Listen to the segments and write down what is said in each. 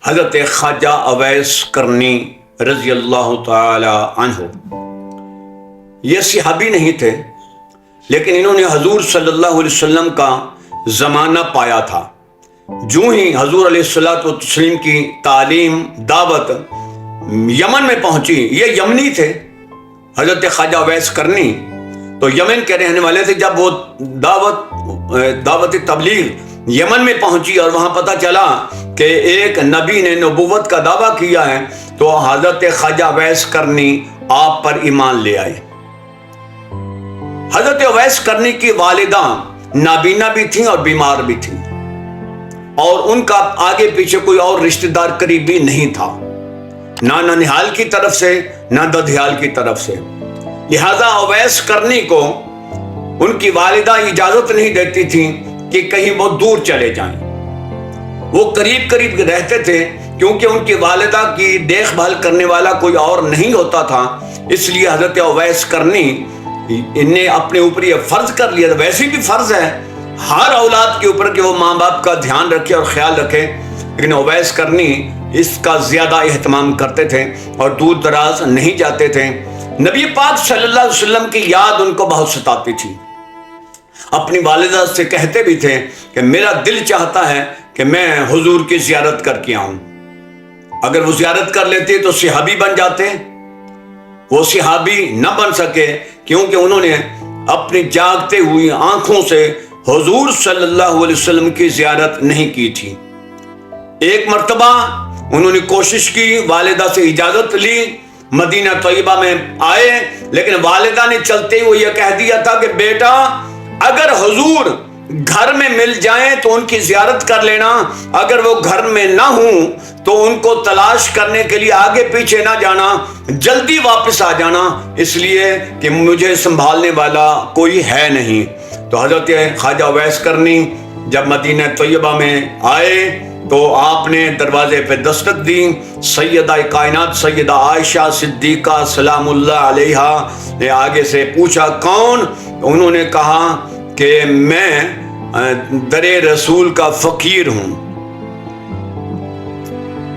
حضرت خواجہ اویس کرنی رضی اللہ تعالی عنہ یہ صحابی نہیں تھے، لیکن انہوں نے حضور صلی اللہ علیہ وسلم کا زمانہ پایا تھا۔ جو ہی حضور علیہ الصلوۃ والتسلیم کی تعلیم دعوت یمن میں پہنچی، یہ یمنی تھے حضرت خواجہ اویس کرنی، تو یمن کے رہنے والے تھے۔ جب وہ دعوت تبلیغ یمن میں پہنچی اور وہاں پتہ چلا کہ ایک نبی نے نبوت کا دعویٰ کیا ہے، تو حضرت خواجہ اویس کرنی آپ پر ایمان لے آئے۔ حضرت اویس کرنی کی والدہ نابینا بھی تھیں اور بیمار بھی تھیں، اور ان کا آگے پیچھے کوئی اور رشتہ دار قریبی نہیں تھا، نہ ننہال کی طرف سے نہ ددھیال کی طرف سے۔ لہذا اویس کرنی کو ان کی والدہ اجازت نہیں دیتی تھی کہ کہیں وہ دور چلے جائیں۔ وہ قریب قریب رہتے تھے، کیونکہ ان کی والدہ کی دیکھ بھال کرنے والا کوئی اور نہیں ہوتا تھا۔ اس لیے حضرت اویس کرنی نے اپنے اوپر یہ فرض کر لیا تھا۔ ویسے بھی فرض ہے ہر اولاد کے اوپر کہ وہ ماں باپ کا دھیان رکھے اور خیال رکھے، لیکن اویس کرنی اس کا زیادہ اہتمام کرتے تھے اور دور دراز نہیں جاتے تھے۔ نبی پاک صلی اللہ علیہ وسلم کی یاد ان کو بہت ستاتی تھی۔ اپنی والدہ سے کہتے بھی تھے کہ میرا دل چاہتا ہے کہ میں حضور کی زیارت کر کے آؤں۔ اگر وہ زیارت کر لیتے تو صحابی بن جاتے، وہ صحابی نہ بن سکے، کیونکہ انہوں نے اپنی جاگتے ہوئی آنکھوں سے حضور صلی اللہ علیہ وسلم کی زیارت نہیں کی تھی۔ ایک مرتبہ انہوں نے کوشش کی، والدہ سے اجازت لی، مدینہ طیبہ میں آئے، لیکن والدہ نے چلتے ہوئے یہ کہہ دیا تھا کہ بیٹا اگر حضور گھر میں مل جائیں تو ان کی زیارت کر لینا، اگر وہ گھر میں نہ ہوں تو ان کو تلاش کرنے کے لیے آگے پیچھے نہ جانا، جلدی واپس آ جانا، اس لیے کہ مجھے سنبھالنے والا کوئی ہے نہیں۔ تو حضرت خواجہ اویس کرنی جب مدینہ طیبہ میں آئے تو آپ نے دروازے پہ دستک دی۔ سیدہ کائنات سیدہ عائشہ صدیقہ سلام اللہ علیہا نے آگے سے پوچھا کون؟ انہوں نے کہا کہ میں در رسول کا فقیر ہوں۔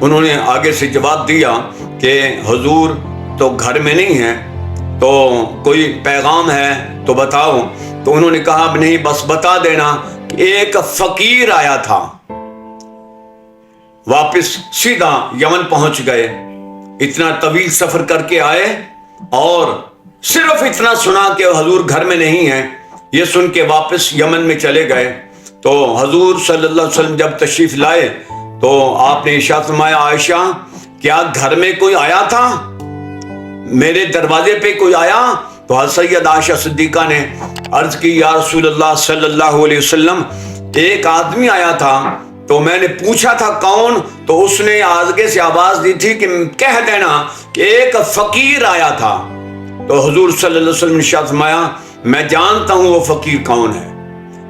انہوں نے آگے سے جواب دیا کہ حضور تو گھر میں نہیں ہے، تو کوئی پیغام ہے تو بتاؤ۔ تو انہوں نے کہا نہیں، بس بتا دینا کہ ایک فقیر آیا تھا۔ واپس سیدھا یمن پہنچ گئے، اتنا طویل سفر کر کے آئے اور صرف اتنا سنا کہ حضور گھر میں نہیں ہے، یہ سن کے واپس یمن میں چلے گئے۔ تو حضور صلی اللہ علیہ وسلم جب تشریف لائے تو آپ نے ارشاد فرمایا عائشہ کیا گھر میں کوئی آیا تھا؟ میرے دروازے پہ کوئی آیا؟ تو حضرت سید عائشہ صدیقہ نے عرض کی یا رسول اللہ صلی اللہ علیہ وسلم ایک آدمی آیا تھا، تو میں نے پوچھا تھا کون؟ تو اس نے آگے سے آواز دی تھی کہ کہہ دینا کہ ایک فقیر آیا تھا۔ تو حضور صلی اللہ علیہ وسلم نے ارشاد فرمایا میں جانتا ہوں وہ فقیر کون ہے۔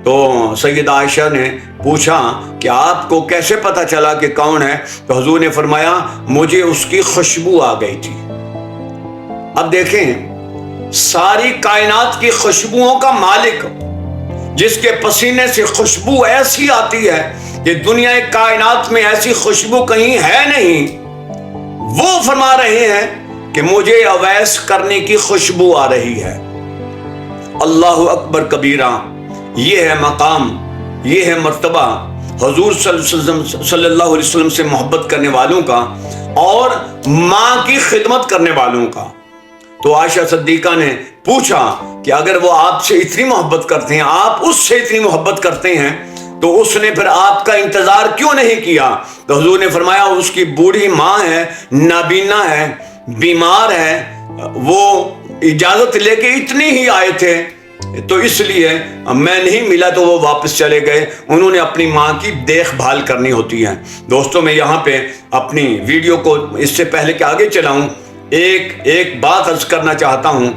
تو سیدہ عائشہ نے پوچھا کہ آپ کو کیسے پتا چلا کہ کون ہے؟ تو حضور نے فرمایا مجھے اس کی خوشبو آ گئی تھی۔ اب دیکھیں ساری کائنات کی خوشبوؤں کا مالک، جس کے پسینے سے خوشبو ایسی آتی ہے کہ دنیا کائنات میں ایسی خوشبو کہیں ہے نہیں، وہ فرما رہے ہیں کہ مجھے اویس کرنے کی خوشبو آ رہی ہے۔ اللہ اکبر کبیرہ، یہ ہے مقام، یہ ہے مرتبہ حضور صلی اللہ علیہ وسلم سے محبت کرنے والوں کا اور ماں کی خدمت کرنے والوں کا۔ تو عائشہ صدیقہ نے پوچھا کہ اگر وہ آپ سے اتنی محبت کرتے ہیں، آپ اس سے اتنی محبت کرتے ہیں، تو اس نے پھر آپ کا انتظار کیوں نہیں کیا؟ تو حضور نے فرمایا اس کی بوڑھی ماں ہے، نابینا ہے، بیمار ہے، وہ اجازت لے کے اتنی ہی آئے تھے، تو اس لیے میں نہیں ملا تو وہ واپس چلے گئے۔ انہوں نے اپنی ماں کی دیکھ بھال کرنی ہوتی ہے۔ دوستوں میں یہاں پہ اپنی ویڈیو کو اس سے پہلے کہ آگے چلاؤں ایک بات عرض کرنا چاہتا ہوں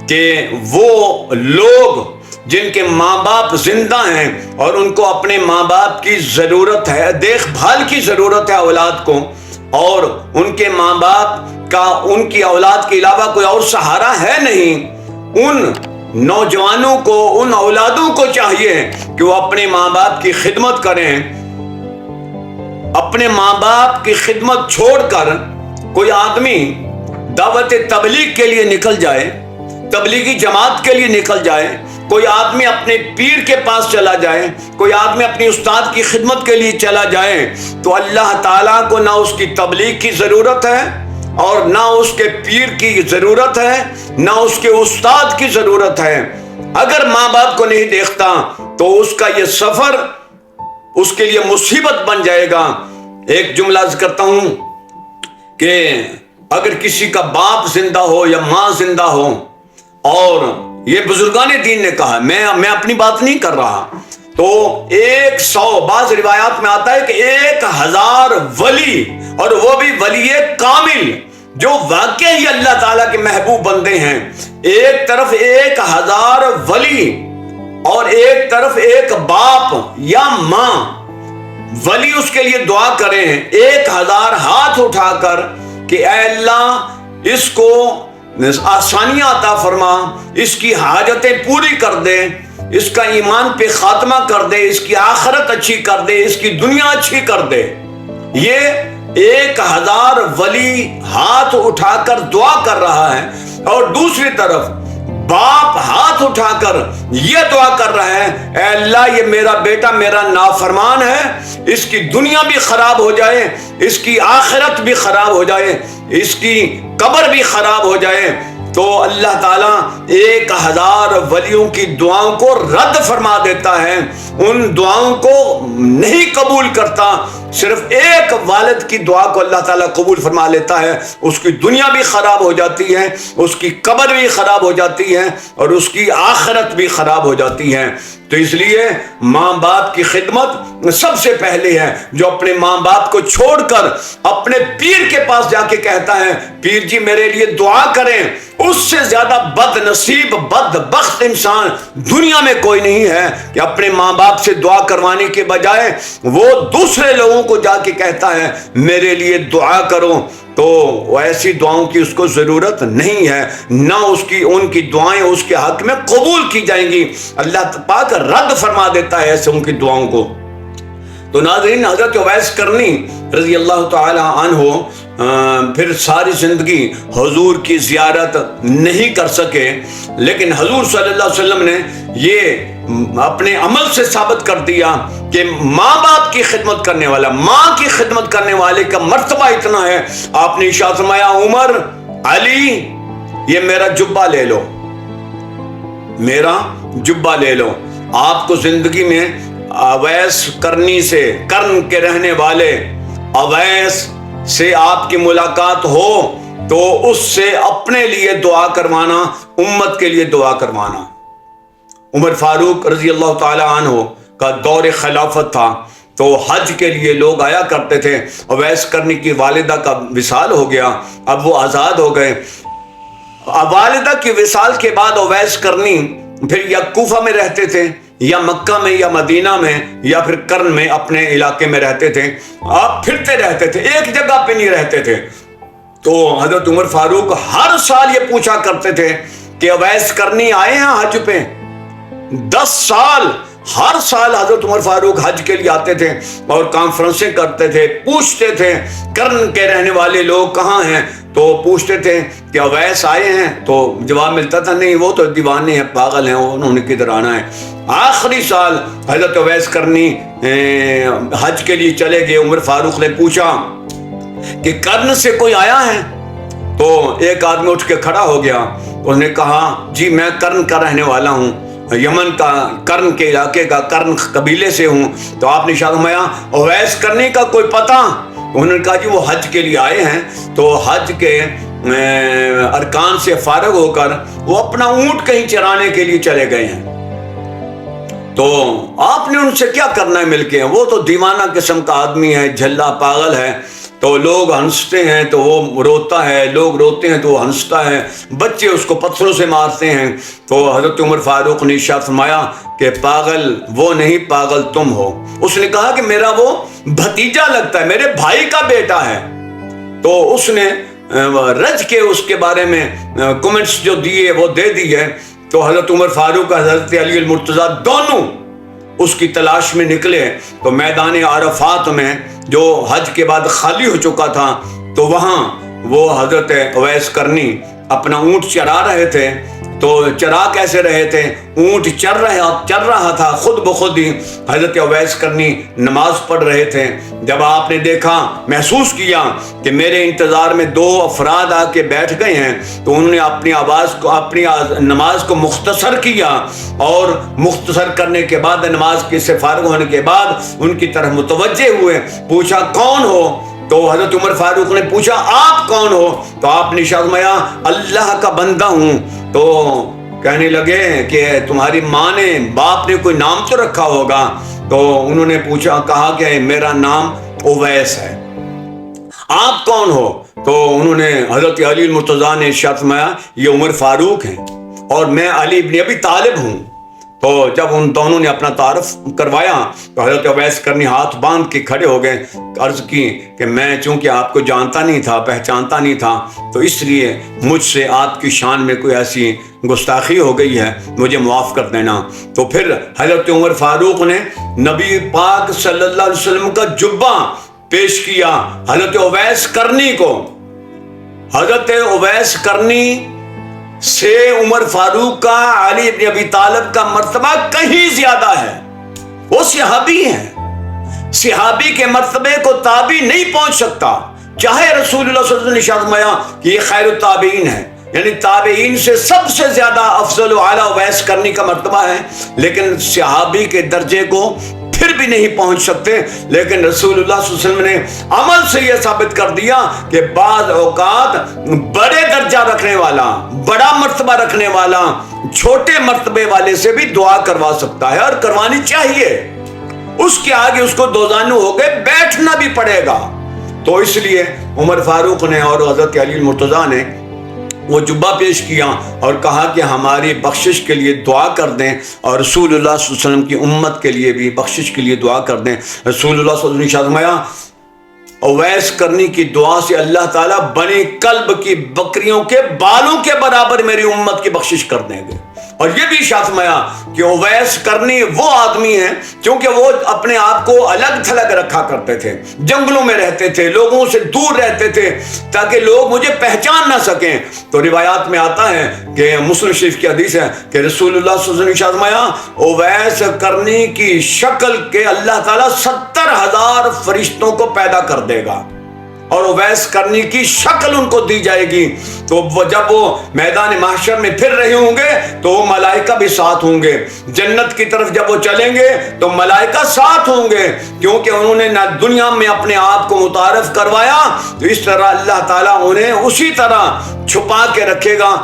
کہ وہ لوگ جن کے ماں باپ زندہ ہیں اور ان کو اپنے ماں باپ کی ضرورت ہے، دیکھ بھال کی ضرورت ہے اولاد کو، اور ان کے ماں باپ کا ان کی اولاد کے علاوہ کوئی اور سہارا ہے نہیں، ان نوجوانوں کو، ان اولادوں کو چاہیے کہ وہ اپنے ماں باپ کی خدمت کریں، اپنے ماں باپ کی خدمت چھوڑ کر کوئی آدمی دعوت تبلیغ کے لیے نکل جائے، تبلیغی جماعت کے لیے نکل جائے، کوئی آدمی اپنے پیر کے پاس چلا جائے، کوئی آدمی اپنی استاد کی خدمت کے لیے چلا جائے، تو اللہ تعالیٰ کو نہ اس کی تبلیغ کی ضرورت ہے اور نہ اس کے پیر کی ضرورت ہے، نہ اس کے استاد کی ضرورت ہے۔ اگر ماں باپ کو نہیں دیکھتا تو اس کا یہ سفر اس کے لیے مصیبت بن جائے گا۔ ایک جملہ عرض کرتا ہوں کہ اگر کسی کا باپ زندہ ہو یا ماں زندہ ہو، اور یہ بزرگان دین نے کہا، میں اپنی بات نہیں کر رہا، تو 100 بعض روایات میں آتا ہے کہ 1000 ولی، اور وہ بھی ولی کامل جو واقعی اللہ تعالیٰ کے محبوب بندے ہیں، ایک طرف 1000 ولی اور ایک طرف ایک باپ یا ماں، ولی اس کے لیے دعا کریں 1000 ہاتھ اٹھا کر کہ اے اللہ اس کو آسانیاں عطا فرما، اس کی حاجتیں پوری کر دے، اس کا ایمان پہ خاتمہ کر دے، اس کی آخرت اچھی کر دے، اس کی دنیا اچھی کر دے۔ یہ 1000 ولی ہاتھ اٹھا کر دعا کر رہا ہے، اور دوسری طرف باپ ہاتھ اٹھا کر یہ دعا کر رہا ہے، اے اللہ یہ میرا بیٹا میرا نافرمان ہے، اس کی دنیا بھی خراب ہو جائے، اس کی آخرت بھی خراب ہو جائے، اس کی قبر بھی خراب ہو جائے، تو اللہ تعالیٰ 1000 ولیوں کی دعاؤں کو رد فرما دیتا ہے، ان دعاؤں کو نہیں قبول کرتا۔ صرف ایک والد کی دعا کو اللہ تعالیٰ قبول فرما لیتا ہے، اس کی دنیا بھی خراب ہو جاتی ہے، اس کی قبر بھی خراب ہو جاتی ہے، اور اس کی آخرت بھی خراب ہو جاتی ہے۔ تو اس لیے ماں باپ کی خدمت سب سے پہلے ہے۔ جو اپنے ماں باپ کو چھوڑ کر اپنے پیر کے پاس جا کے کہتا ہے پیر جی میرے لیے دعا کریں، اس سے زیادہ بد نصیب بدبخت انسان دنیا میں کوئی نہیں ہے کہ اپنے ماں باپ سے دعا کروانے کے بجائے وہ دوسرے لوگوں کو جا کے کہتا ہے میرے لیے دعا کرو۔ تو ایسی دعاؤں کی اس کو ضرورت نہیں ہے، نہ ان کی دعائیں اس کے حق میں قبول کی جائیں گی، اللہ پاک رد فرما دیتا ہے ایسے ان کی دعاؤں کو۔ تو ناظرین، حضرت اویس قرنی رضی اللہ تعالی عنہ پھر ساری زندگی حضور کی زیارت نہیں کر سکے، لیکن حضور صلی اللہ علیہ وسلم نے یہ اپنے عمل سے ثابت کر دیا کہ ماں باپ کی خدمت کرنے والا، ماں کی خدمت کرنے والے کا مرتبہ اتنا ہے۔ آپ نے ارشاد فرمایا عمر، علی یہ میرا جبہ لے لو، میرا جبہ لے لو۔ آپ کو زندگی میں اویس قرنی سے، قرن کے رہنے والے اویس سے آپ کی ملاقات ہو تو اس سے اپنے لیے دعا کروانا، امت کے لیے دعا کروانا۔ عمر فاروق رضی اللہ تعالی عنہ کا دور خلافت تھا، تو حج کے لیے لوگ آیا کرتے تھے۔ اویس قرنی کی والدہ کا وصال ہو گیا، اب وہ آزاد ہو گئے۔ والدہ کی وصال کے بعد اویس قرنی پھر یا کوفہ میں رہتے تھے، یا مکہ میں، یا مدینہ میں، یا پھر قرن میں اپنے علاقے میں رہتے تھے۔ آپ پھرتے رہتے تھے، ایک جگہ پہ نہیں رہتے تھے۔ تو حضرت عمر فاروق ہر سال یہ پوچھا کرتے تھے کہ اویس قرنی آئے ہیں حج پہ؟ 10 سال ہر سال حضرت عمر فاروق حج کے لیے آتے تھے اور کانفرنسیں کرتے تھے، پوچھتے تھے قرن کے رہنے والے لوگ کہاں ہیں، تو پوچھتے تھے کہ اویس آئے ہیں، تو جواب ملتا تھا نہیں وہ تو دیوانے ہیں، پاگل ہیں، انہوں نے کدھر آنا ہے۔ آخری سال حضرت اویس قرنی حج کے لیے چلے گئے، عمر فاروق نے پوچھا کہ قرن سے کوئی آیا ہے؟ تو ایک آدمی اٹھ کے کھڑا ہو گیا، اس نے کہا جی میں قرن کا رہنے والا ہوں، یمن کا، قرن کے علاقے کا، قرن قبیلے سے ہوں۔ تو آپ نے ارشاد فرمایا اویس قرنی کا کوئی پتہ؟ انہوں نے کہا جی وہ حج کے لیے آئے ہیں، تو حج کے ارکان سے فارغ ہو کر وہ اپنا اونٹ کہیں چرانے کے لیے چلے گئے ہیں۔ تو آپ نے ان سے کیا کرنا ہے مل کے؟ وہ تو دیوانہ قسم کا آدمی ہے، جھلا پاگل ہے، تو لوگ ہنستے ہیں تو وہ روتا ہے، لوگ روتے ہیں تو وہ ہنستا ہے، بچے اس کو پتھروں سے مارتے ہیں۔ تو حضرت عمر فاروق نے ارشاد فرمایا کہ پاگل وہ نہیں، پاگل تم ہو۔ اس نے کہا کہ میرا وہ بھتیجا لگتا ہے، میرے بھائی کا بیٹا ہے۔ تو اس نے رج کے اس کے بارے میں کمنٹس جو دیے وہ دے دیے۔ تو حضرت عمر فاروق، حضرت علی المرتضیٰ دونوں اس کی تلاش میں نکلے تو میدان عرفات میں جو حج کے بعد خالی ہو چکا تھا، تو وہاں وہ حضرت اویس کرنی اپنا اونٹ چرا رہے تھے۔ تو چرا کیسے رہے تھے؟ اونٹ چر رہا تھا خود بخود ہی۔ حضرت اویس کرنی نماز پڑھ رہے تھے۔ جب آپ نے دیکھا، محسوس کیا کہ میرے انتظار میں 2 افراد آ کے بیٹھ گئے ہیں، تو انہوں نے اپنی نماز کو مختصر کیا، اور مختصر کرنے کے بعد نماز سے فارغ ہونے کے بعد ان کی طرف متوجہ ہوئے، پوچھا کون ہو؟ تو حضرت عمر فاروق نے پوچھا آپ کون ہو؟ تو آپ نے فرمایا اللہ کا بندہ ہوں۔ تو کہنے لگے کہ تمہاری ماں نے، باپ نے کوئی نام تو رکھا ہوگا؟ تو انہوں نے کہا کہ میرا نام اویس ہے۔ آپ کون ہو؟ تو انہوں نے حضرت علی المرتضیٰ نے ارشاد فرمایا یہ عمر فاروق ہیں اور میں علی ابن ابی طالب ہوں۔ تو جب ان دونوں نے اپنا تعارف کروایا تو حضرت اویس کرنی ہاتھ باندھ کے کھڑے ہو گئے، عرض کی کہ میں چونکہ آپ کو جانتا نہیں تھا، پہچانتا نہیں تھا، تو اس لیے مجھ سے آپ کی شان میں کوئی ایسی گستاخی ہو گئی ہے، مجھے معاف کر دینا۔ تو پھر حضرت عمر فاروق نے نبی پاک صلی اللہ علیہ وسلم کا جبہ پیش کیا حضرت اویس کرنی کو۔ حضرت اویس کرنی سے عمر فاروق کا، علی ابن ابی طالب کا مرتبہ کہیں زیادہ ہے۔ وہ صحابی ہیں، صحابی کے مرتبے کو تابعی نہیں پہنچ سکتا، چاہے رسول اللہ صلی اللہ علیہ وسلم نے ارشاد فرمایا کہ یہ خیر التابعین ہے، یعنی تابعین سے سب سے زیادہ افضل و اعلیٰ اویس کرنی کا مرتبہ ہے، لیکن صحابی کے درجے کو پھر بھی نہیں پہنچ سکتے۔ لیکن رسول اللہ صلی اللہ علیہ وسلم نے عمل سے یہ ثابت کر دیا کہ بعض اوقات بڑے درجہ رکھنے والا، بڑا مرتبہ رکھنے والا چھوٹے مرتبے والے سے بھی دعا کروا سکتا ہے، اور کروانی چاہیے۔ اس کے آگے اس کو دوزانو ہو گئے بیٹھنا بھی پڑے گا۔ تو اس لیے عمر فاروق نے اور حضرت علی المرتضیٰ نے وہ جبہ پیش کیا اور کہا کہ ہماری بخشش کے لیے دعا کر دیں، اور رسول اللہ صلی اللہ علیہ وسلم کی امت کے لیے بھی بخشش کے لیے دعا کر دیں۔ رسول اللہ صلی اللہ علیہ وسلم نے فرمایا اویس کرنی کی دعا سے اللہ تعالیٰ بنی کلب کی بکریوں کے بالوں کے برابر میری امت کی بخشش کر دیں گے۔ اور یہ بھی ارشاد فرمایا کہ اویس کرنی وہ آدمی ہیں کیونکہ وہ اپنے آپ کو الگ تھلگ رکھا کرتے تھے، جنگلوں میں رہتے تھے، لوگوں سے دور رہتے تھے تاکہ لوگ مجھے پہچان نہ سکیں۔ تو روایات میں آتا ہے کہ مسلم شریف کی حدیث ہے کہ رسول اللہ صلی اللہ علیہ وسلم نے ارشاد فرمایا اویس کرنی کی شکل کے اللہ تعالیٰ 70,000 فرشتوں کو پیدا کر دے گا، اور اویس کرنی کی شکل ان کو دی جائے گی۔ تو جب وہ میدان محشر میں پھر رہے ہوں گے تو وہ ملائکہ بھی ساتھ ہوں گے، جنت کی طرف جب وہ چلیں گے تو ملائکہ ساتھ ہوں گے، کیونکہ انہوں نے نہ دنیا میں اپنے آپ کو متعارف کروایا، تو اس طرح اللہ تعالیٰ انہیں اسی طرح چھپا کے رکھے گا۔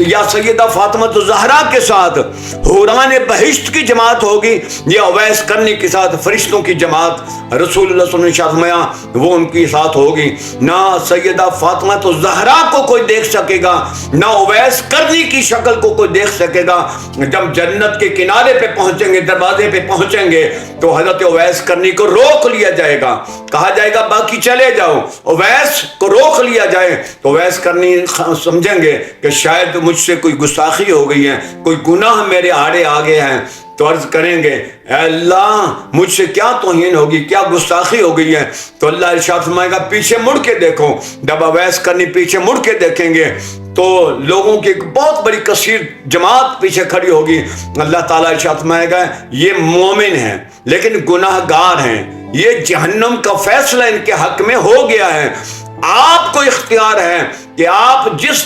یا سیدہ فاطمہ الزہرا کے ساتھ حوران بہشت کی جماعت ہوگی، یا اویس کرنی کے ساتھ فرشتوں کی جماعت رسول اللہ صلی اللہ علیہ وسلم نے فرمایا وہ ان کے ساتھ ہوگی۔ نہ سیدہ فاطمہ الزہرا کو کوئی دیکھ سکے گا، نہ اویس کرنی کی شکل کو کوئی دیکھ سکے گا۔ جب جنت کے کنارے پہ پہنچیں گے، دروازے پہ پہنچیں گے، تو حضرت اویس کرنی کو روک لیا جائے گا، کہا جائے گا باقی چلے جاؤ، اویس کو روک لیا جائے تو اویس کرنی سمجھیں گے کہ شاید مجھ سے کوئی گستاخی ہو گئی ہے، کوئی گناہ میرے آڑے آ گئے ہیں، تو عرض کریں گے اے اللہ مجھ سے کیا توہین ہوگی، کیا گستاخی ہو گئی ہے؟ تو اللہ ارشاد فرمائے گا پیچھے مڑ کے دیکھو۔ جب اویس کرنی پیچھے مڑ کے دیکھیں گے تو لوگوں کی ایک بہت بڑی کثیر جماعت پیچھے کھڑی ہوگی۔ اللہ تعالیٰ ارشاد فرمائے گا یہ مومن ہیں لیکن گناہ گار ہیں، یہ جہنم کا فیصلہ ان کے حق میں ہو گیا ہے، آپ کو اختیار ہے کہ آپ جس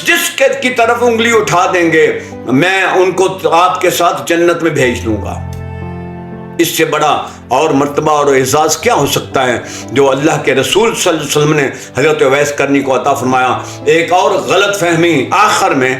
کی طرف انگلی اٹھا دیں گے میں ان کو آپ کے ساتھ جنت میں بھیج دوں گا۔ اس سے بڑا اور مرتبہ اور اعزاز کیا ہو سکتا ہے جو اللہ کے رسول صلی اللہ علیہ وسلم نے حضرت اویس کرنی کو عطا فرمایا۔ ایک اور غلط فہمی آخر میں،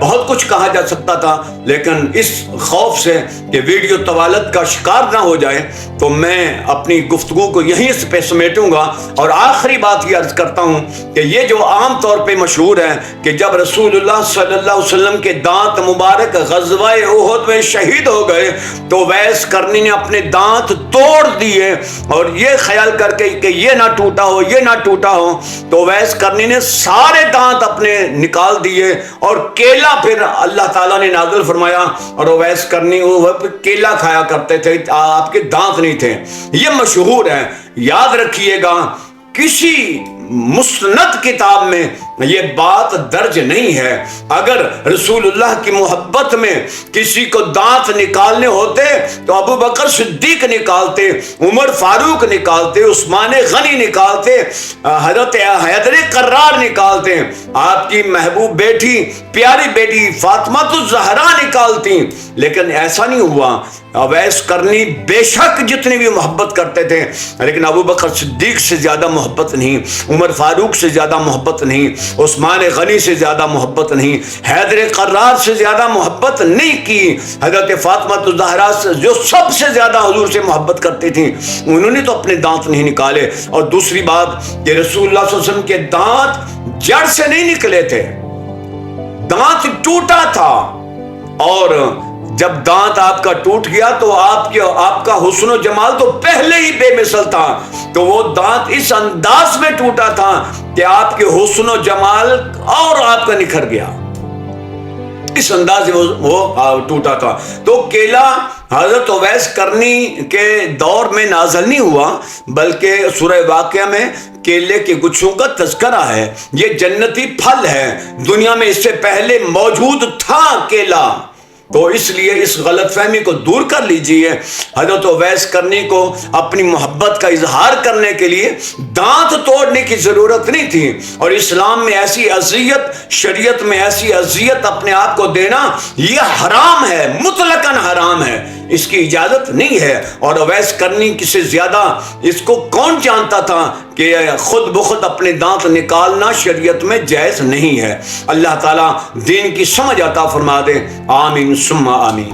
بہت کچھ کہا جا سکتا تھا لیکن اس خوف سے کہ ویڈیو طوالت کا شکار نہ ہو جائے تو میں اپنی گفتگو کو یہیں پہ سمیٹوں گا، اور آخری بات یہ عرض کرتا ہوں کہ یہ جو عام طور پہ مشہور ہے کہ جب رسول اللہ صلی اللہ علیہ وسلم کے دانت مبارک غزوہ احد میں شہید ہو گئے تو اویس کرنی نے اپنے دانت توڑ دیے، اور یہ خیال کر کے کہ یہ نہ ٹوٹا ہو، یہ نہ ٹوٹا ہو، تو اویس کرنی نے سارے دانت اپنے نکال دیے اور کیلا پھر اللہ تعالیٰ نے نازل فرمایا، اور اویس کرنی وہ کیلا کھایا کرتے تھے، آپ کے دانت نہیں تھے۔ یہ مشہور ہے، یاد رکھیے گا، کسی مسند کتاب میں یہ بات درج نہیں ہے۔ اگر رسول اللہ کی محبت میں کسی کو دانت نکالنے ہوتے تو ابو بکر صدیق نکالتے، عمر فاروق نکالتے، عثمان غنی نکالتے، حضرت حیدر قرار نکالتے، آپ کی محبوب بیٹی، پیاری بیٹی فاطمہ الزہرا نکالتی، لیکن ایسا نہیں ہوا۔ اویس کرنی بے شک جتنی بھی محبت کرتے تھے، لیکن ابو بکر صدیق سے زیادہ محبت نہیں، عمر فاروق سے زیادہ محبت نہیں، عثمان غنی سے زیادہ محبت نہیں، حیدر قرار سے زیادہ محبت نہیں کی۔ حضرت فاطمہ الزہرا سے جو سب سے زیادہ حضور سے محبت کرتی تھیں، انہوں نے تو اپنے دانت نہیں نکالے۔ اور دوسری بات کہ رسول اللہ صلی اللہ علیہ وسلم کے دانت جڑ سے نہیں نکلے تھے، دانت ٹوٹا تھا، اور جب دانت آپ کا ٹوٹ گیا تو آپ کا حسن و جمال تو پہلے ہی بے مثل تھا، تو وہ دانت اس انداز میں ٹوٹا تھا کہ آپ کے حسن و جمال اور آپ کا نکھر گیا، اس انداز میں وہ ٹوٹا تھا۔ تو کیلا حضرت اویس کرنی کے دور میں نازل نہیں ہوا، بلکہ سورہ واقعہ میں کیلے کے گچھوں کا تذکرہ ہے۔ یہ جنتی پھل ہے، دنیا میں اس سے پہلے موجود تھا کیلا، تو اس لیے اس غلط فہمی کو دور کر لیجئے۔ حضرت اویس کرنی کو اپنی محبت کا اظہار کرنے کے لیے دانت توڑنے کی ضرورت نہیں تھی، اور اسلام میں ایسی اذیت، شریعت میں ایسی اذیت اپنے آپ کو دینا یہ حرام ہے، مطلقاً حرام ہے، اس کی اجازت نہیں ہے۔ اور اویس کرنی سے زیادہ اس کو کون جانتا تھا کہ خود بخود اپنے دانت نکالنا شریعت میں جائز نہیں ہے۔ اللہ تعالیٰ دین کی سمجھ عطا فرما دے، آمین ثم آمین۔